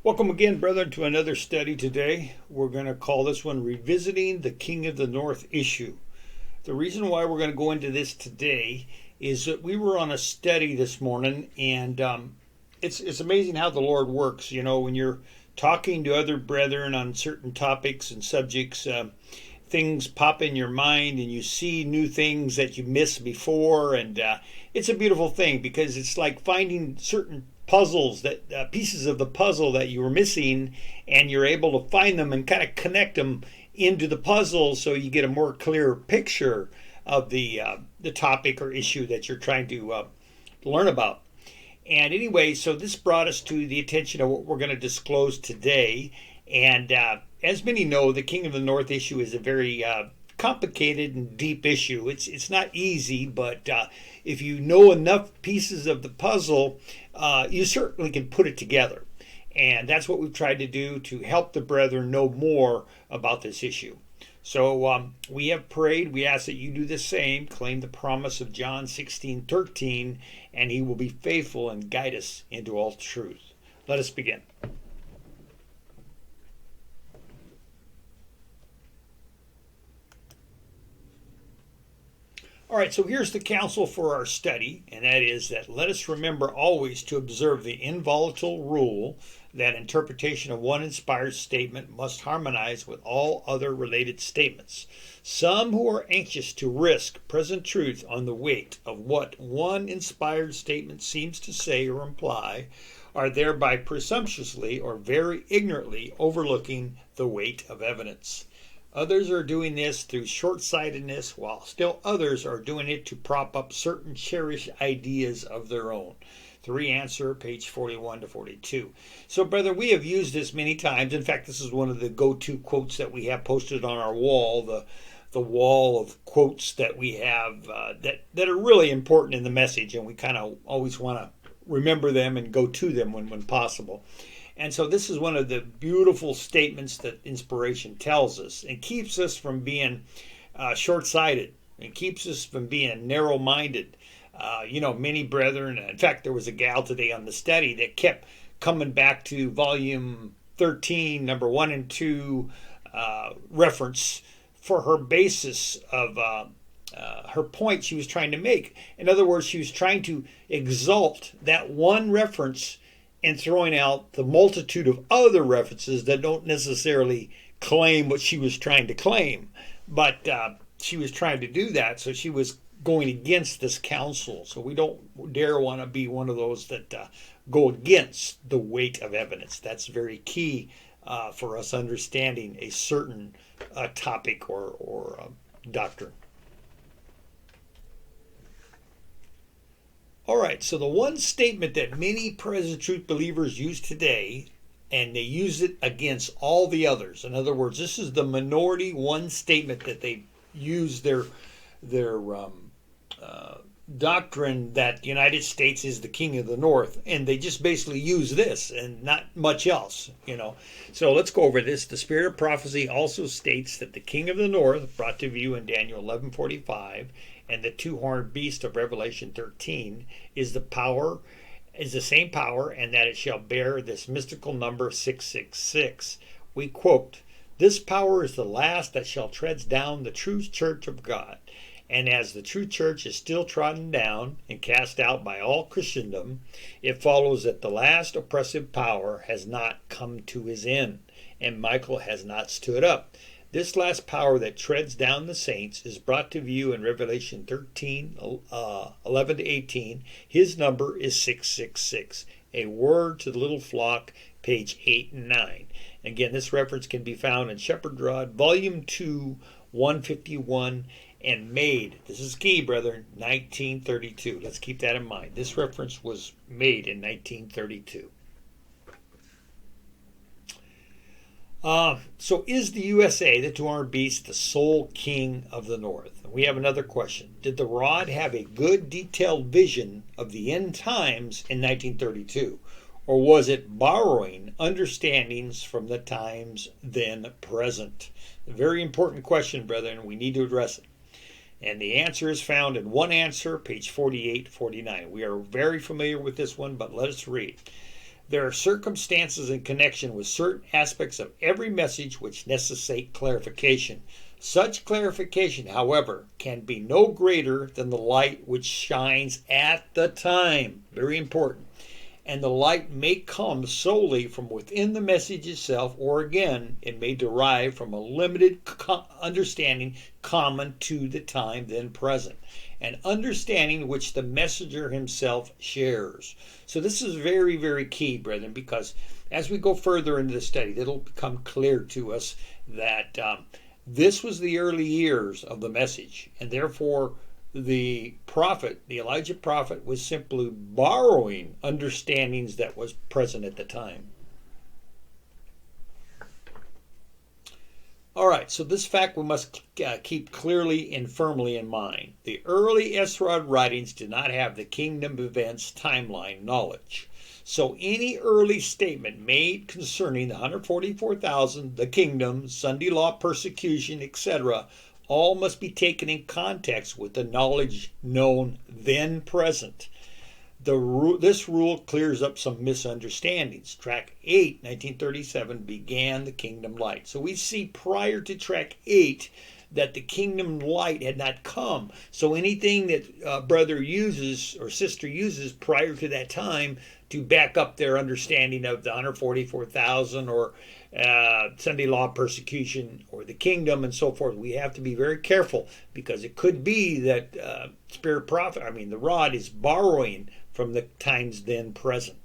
Welcome again, brethren, to another study today. We're going to call this one Revisiting the King of the North Issue. The reason why we're going to go into this today is that we were on a study this morning, and it's amazing how the Lord works. You know, when you're talking to other brethren on certain topics and subjects, things pop in your mind and you see new things that you missed before, and it's a beautiful thing because it's like finding certain puzzles that pieces of the puzzle that you were missing, and you're able to find them and kind of connect them into the puzzle so you get a more clear picture of the topic or issue that you're trying to learn about. And anyway, so this brought us to the attention of what we're going to disclose today. And as many know, the King of the North issue is a very complicated and deep issue. It's not easy, but if you know enough pieces of the puzzle, you certainly can put it together. And that's what we've tried to do to help the brethren know more about this issue. So we have prayed. We ask that you do the same. Claim the promise of John 16:13, and he will be faithful and guide us into all truth. Let us begin. All right, so here's the counsel for our study, and that is that let us remember always to observe the inviolable rule that interpretation of one inspired statement must harmonize with all other related statements. Some who are anxious to risk present truth on the weight of what one inspired statement seems to say or imply are thereby presumptuously or very ignorantly overlooking the weight of evidence. Others are doing this through short-sightedness, while still others are doing it to prop up certain cherished ideas of their own. 3 Answer, page 41 to 42. So, brother, we have used this many times. In fact, this is one of the go-to quotes that we have posted on our wall, the wall of quotes that we have that are really important in the message, and we kind of always want to remember them and go to them when possible. And so this is one of the beautiful statements that inspiration tells us and keeps us from being short-sighted and keeps us from being narrow-minded. Many brethren, in fact, there was a gal today on the study that kept coming back to volume 13, number 1 and 2 reference for her basis of her point she was trying to make. In other words, she was trying to exalt that one reference and throwing out the multitude of other references that don't necessarily claim what she was trying to claim. But she was trying to do that, so she was going against this counsel. So we don't dare want to be one of those that go against the weight of evidence. That's very key for us understanding a certain topic or doctrine. All right, so the one statement that many present truth believers use today, and they use it against all the others. In other words, this is the minority one statement that they use their doctrine that the United States is the King of the North, and they just basically use this and not much else, So let's go over this. The Spirit of Prophecy also states that the King of the North, brought to view in Daniel 11:45, and the two-horned beast of Revelation 13 is the same power, and that it shall bear this mystical number 666. We quote, "This power is the last that shall tread down the true church of God. And as the true church is still trodden down and cast out by all Christendom, it follows that the last oppressive power has not come to his end, and Michael has not stood up. This last power that treads down the saints is brought to view in Revelation 13, 11 to 18. His number is 666. A word to the little flock, page 8 and 9. Again, this reference can be found in Shepherd Rod, volume 2, 151, and made, this is key, brethren, 1932. Let's keep that in mind. This reference was made in 1932. So is the USA, the two-horned beast, the sole king of the North? We have another question. Did the rod have a good detailed vision of the end times in 1932? Or was it borrowing understandings from the times then present? A very important question, brethren. We need to address it. And the answer is found in 1 Answer, page 48, 49. We are very familiar with this one, but let us read. There are circumstances in connection with certain aspects of every message which necessitate clarification. Such clarification, however, can be no greater than the light which shines at the time. Very important. And the light may come solely from within the message itself, or again, it may derive from a limited understanding common to the time then present, an understanding which the messenger himself shares. So this is very, very key, brethren, because as we go further into the study, it'll become clear to us that this was the early years of the message, and therefore the prophet, the Elijah prophet, was simply borrowing understandings that was present at the time. All right, so this fact we must keep clearly and firmly in mind. The early Esrod writings did not have the kingdom events timeline knowledge. So any early statement made concerning the 144,000, the kingdom, Sunday law persecution, etc., all must be taken in context with the knowledge known then present. This rule clears up some misunderstandings. Track 8, 1937, began the kingdom light. So we see prior to track 8 that the kingdom light had not come. So anything that brother uses or sister uses prior to that time to back up their understanding of the 144,000 or Sunday law persecution or the kingdom and so forth, we have to be very careful, because it could be that the rod is borrowing from the times then present.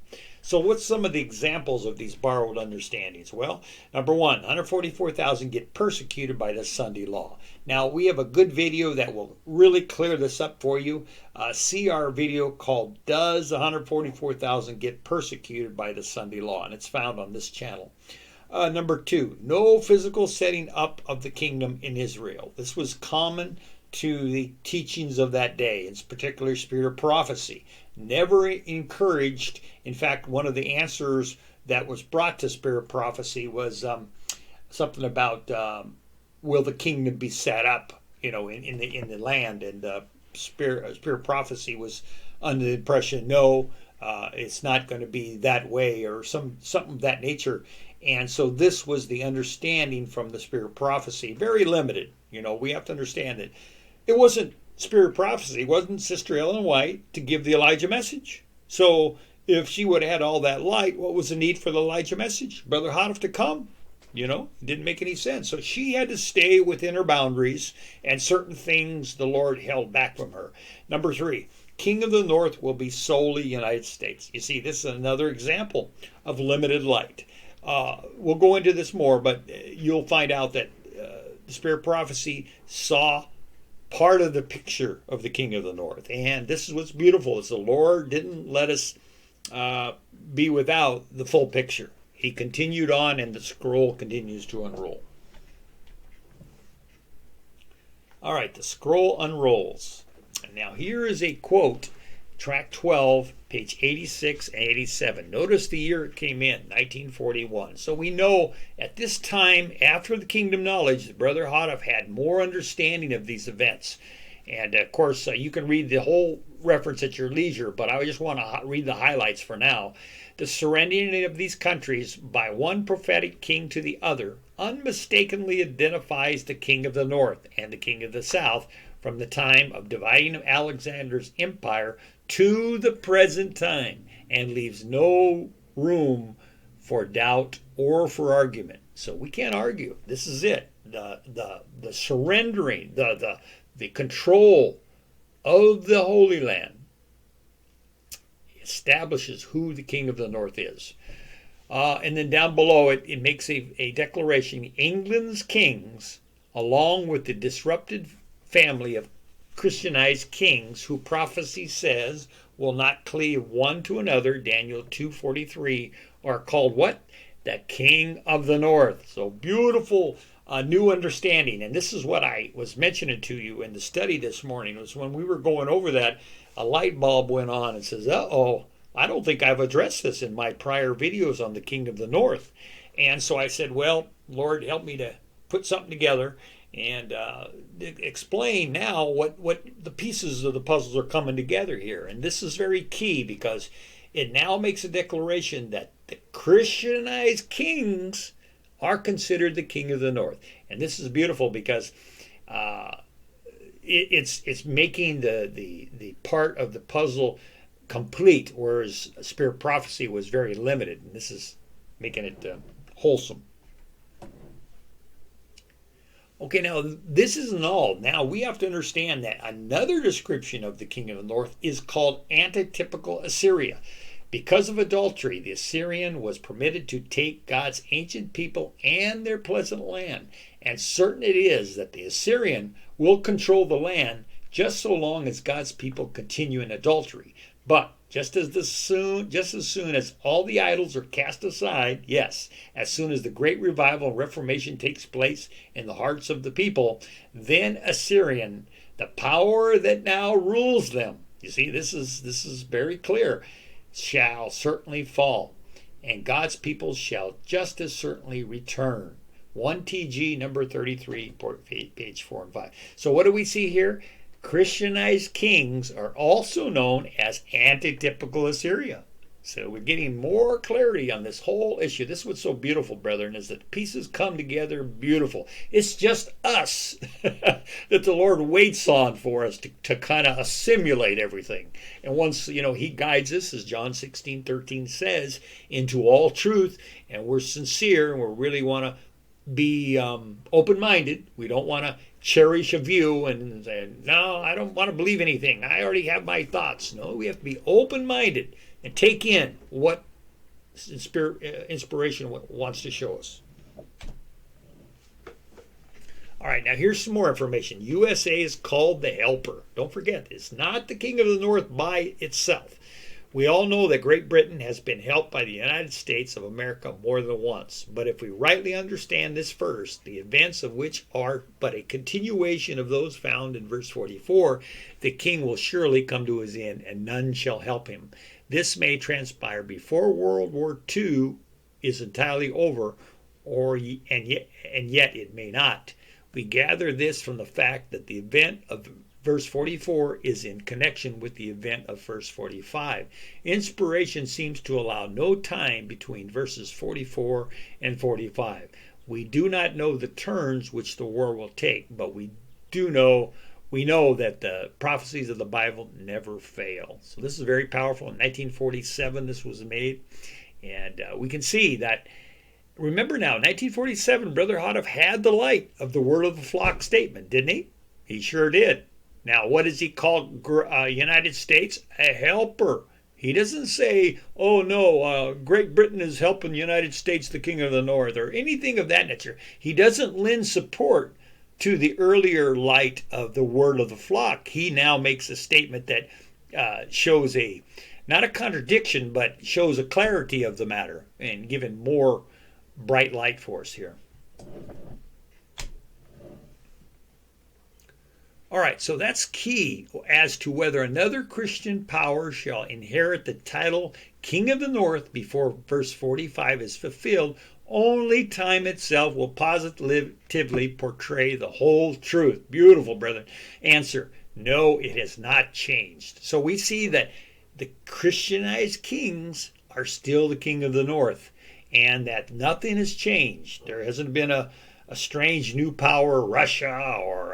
So what's some of the examples of these borrowed understandings? Well, number one, 144,000 get persecuted by the Sunday law. Now, we have a good video that will really clear this up for you. See our video called Does 144,000 Get Persecuted by the Sunday Law? And it's found on this channel. Number two, no physical setting up of the kingdom in Israel. This was common to the teachings of that day, in particular spirit of prophecy. Never encouraged. In fact, one of the answers that was brought to spirit prophecy was something about will the kingdom be set up, in the land, and spirit prophecy was under the impression no, it's not going to be that way, or something of that nature. And so this was the understanding from the spirit prophecy, very limited. We have to understand that it wasn't spirit prophecy, it wasn't Sister Ellen White to give the Elijah message. So if she would have had all that light, what was the need for the Elijah message? Brother Houteff to come? It didn't make any sense. So she had to stay within her boundaries, and certain things the Lord held back from her. Number three, King of the North will be solely United States. You see, this is another example of limited light. We'll go into this more, but you'll find out that the spirit prophecy saw part of the picture of the King of the North. And this is what's beautiful, is the Lord didn't let us be without the full picture. He continued on, and the scroll continues to unroll. All right, the scroll unrolls. And now here is a quote, track 12, page 86 and 87. Notice the year it came in, 1941. So we know at this time, after the kingdom knowledge, Brother Houteff had more understanding of these events. And of course, you can read the whole reference at your leisure, but I just want to read the highlights for now. The surrendering of these countries by one prophetic king to the other unmistakably identifies the King of the North and the King of the South from the time of dividing of Alexander's empire to the present time, and leaves no room for doubt or for argument. So we can't argue. This is it. The surrendering, the control of the Holy Land establishes who the King of the North is. And then down below it makes a declaration. England's kings, along with the disrupted family of Christianized kings who prophecy says will not cleave one to another, Daniel 2:43, are called what? The King of the North. So beautiful new understanding. And this is what I was mentioning to you in the study this morning, was when we were going over that, a light bulb went on and says, uh-oh, I don't think I've addressed this in my prior videos on the King of the North. And so I said, well, Lord, help me to put something together and explain now what the pieces of the puzzles are coming together here. And this is very key, because it now makes a declaration that the Christianized kings are considered the king of the north. And this is beautiful because it's making the part of the puzzle complete, whereas spirit prophecy was very limited. And this is making it wholesome. Okay, now this isn't all. Now we have to understand that another description of the king of the north is called antitypical Assyria. Because of adultery, the Assyrian was permitted to take God's ancient people and their pleasant land. And certain it is that the Assyrian will control the land just so long as God's people continue in adultery. But just as soon as all the idols are cast aside, yes, as soon as the great revival and reformation takes place in the hearts of the people, then Assyrian, the power that now rules them, you see, this is very clear, shall certainly fall, and God's people shall just as certainly return. 1 TG number 33, page 4 and 5. So what do we see here? Christianized kings are also known as antitypical Assyria. So we're getting more clarity on this whole issue. This is what's so beautiful, brethren, is that the pieces come together beautiful. It's just us that the Lord waits on for us to kind of assimilate everything. And once, he guides us, as John 16:13 says, into all truth, and we're sincere, and we really want to be open-minded. We don't want to cherish a view and say, no, I don't want to believe anything. I already have my thoughts. No, we have to be open-minded and take in what inspiration wants to show us. All right, now here's some more information. USA is called the helper. Don't forget, it's not the king of the north by itself. We all know that Great Britain has been helped by the United States of America more than once. But if we rightly understand this first, the events of which are but a continuation of those found in verse 44, the king will surely come to his end, and none shall help him. This may transpire before World War II is entirely over, and yet it may not. We gather this from the fact that the event of verse 44 is in connection with the event of verse 45. Inspiration seems to allow no time between verses 44 and 45. We do not know the turns which the war will take, but we know that the prophecies of the Bible never fail. So this is very powerful. In 1947, this was made, and we can see that. Remember now, 1947, Brother Houteff had the light of the word of the flock statement, didn't he? He sure did. Now, what does he call United States? A helper. He doesn't say, oh no, Great Britain is helping the United States, the king of the north, or anything of that nature. He doesn't lend support to the earlier light of the word of the flock. He now makes a statement that shows not a contradiction, but shows a clarity of the matter and giving more bright light for us here. All right, so that's key as to whether another Christian power shall inherit the title King of the North before verse 45 is fulfilled. Only time itself will positively portray the whole truth. Beautiful, brethren. Answer, no, it has not changed. So we see that the Christianized kings are still the King of the North, and that nothing has changed. There hasn't been a strange new power, Russia or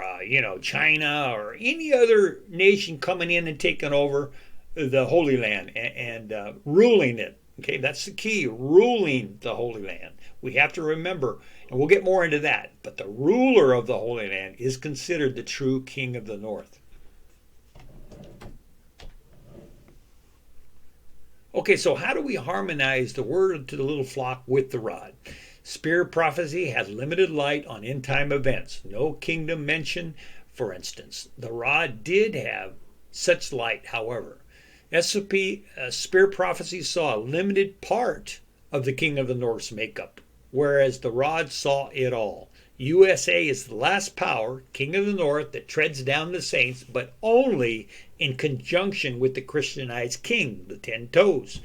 China or any other nation coming in and taking over the Holy Land and ruling it. Okay, that's the key, ruling the Holy Land. We have to remember, and we'll get more into that, but the ruler of the Holy Land is considered the true King of the North. Okay, so how do we harmonize the word to the little flock with the rod? Spirit prophecy has limited light on end-time events. No kingdom mentioned, for instance. The rod did have such light, however. Spirit prophecy saw a limited part of the King of the North's makeup, whereas the rod saw it all. USA is the last power, King of the North, that treads down the saints, but only in conjunction with the Christianized king, the 10 toes.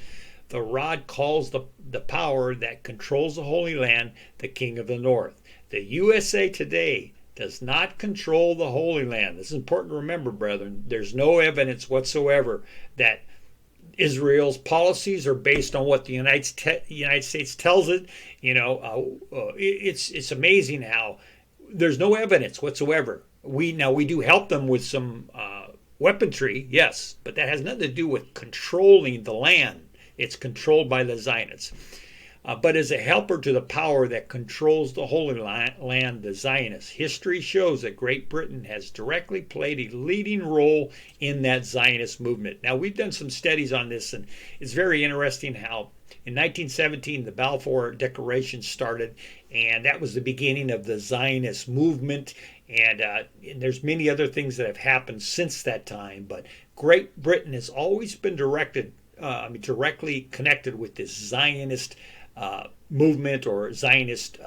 The rod calls the power that controls the Holy Land the King of the North. The USA today does not control the Holy Land. This is important to remember, brethren. There's no evidence whatsoever that Israel's policies are based on what the United States tells it. It's amazing how there's no evidence whatsoever. We do help them with some weaponry, yes, but that has nothing to do with controlling the land. It's controlled by the Zionists. But as a helper to the power that controls the Holy Land, the Zionists, history shows that Great Britain has directly played a leading role in that Zionist movement. Now, we've done some studies on this, and it's very interesting how in 1917 the Balfour Declaration started, and that was the beginning of the Zionist movement. And there's many other things that have happened since that time, but Great Britain has always been directly connected with this Zionist movement or Zionist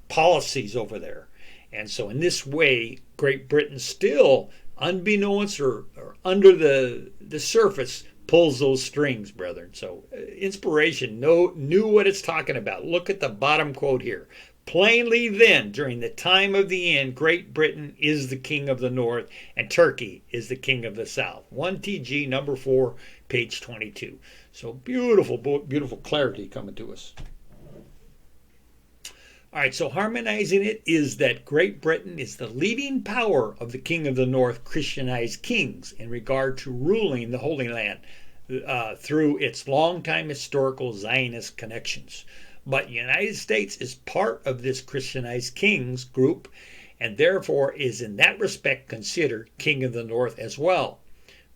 policies over there. And so in this way, Great Britain still, unbeknownst or under the surface, pulls those strings, brethren. So inspiration knew what it's talking about. Look at the bottom quote here. Plainly then, during the time of the end, Great Britain is the king of the north, and Turkey is the king of the south. 1TG number 4, page 22. So beautiful, beautiful clarity coming to us. All right, so harmonizing it is that Great Britain is the leading power of the king of the north, Christianized kings, in regard to ruling the Holy Land through its longtime historical Zionist connections. But the United States is part of this Christianized kings group, and therefore is in that respect considered king of the north as well.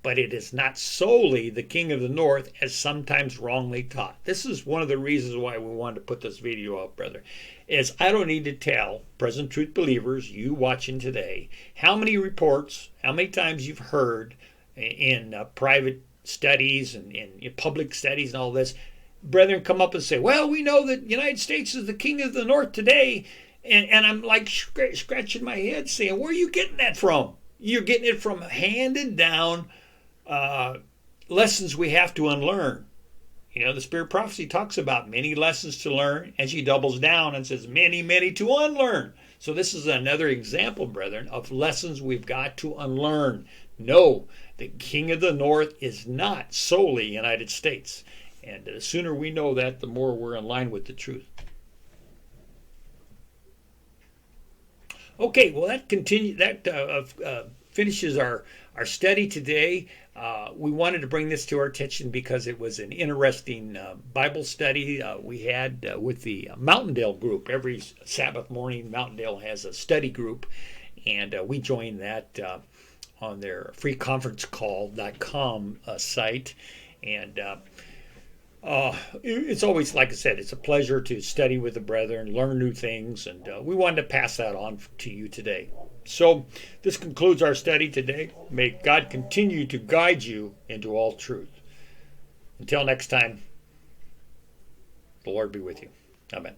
But it is not solely the king of the north as sometimes wrongly taught. This is one of the reasons why we wanted to put this video up, brother, is I don't need to tell present truth believers, you watching today, how many reports, how many times you've heard in private studies and in public studies and all this, brethren come up and say, well, we know that the United States is the king of the north today. And I'm like scratching my head saying, where are you getting that from? You're getting it from handed down lessons we have to unlearn. The Spirit of Prophecy talks about many lessons to learn, and she doubles down and says many, many to unlearn. So this is another example, brethren, of lessons we've got to unlearn. No, the king of the north is not solely United States. And the sooner we know that, the more we're in line with the truth. Okay, well, that finishes our study today. We wanted to bring this to our attention because it was an interesting Bible study we had with the Mountaindale group. Every Sabbath morning, Mountaindale has a study group, and we joined that on their freeconferencecall.com site. And it's always, like I said, it's a pleasure to study with the brethren, learn new things, and we wanted to pass that on to you today. So this concludes our study today. May God continue to guide you into all truth. Until next time, the Lord be with you. Amen.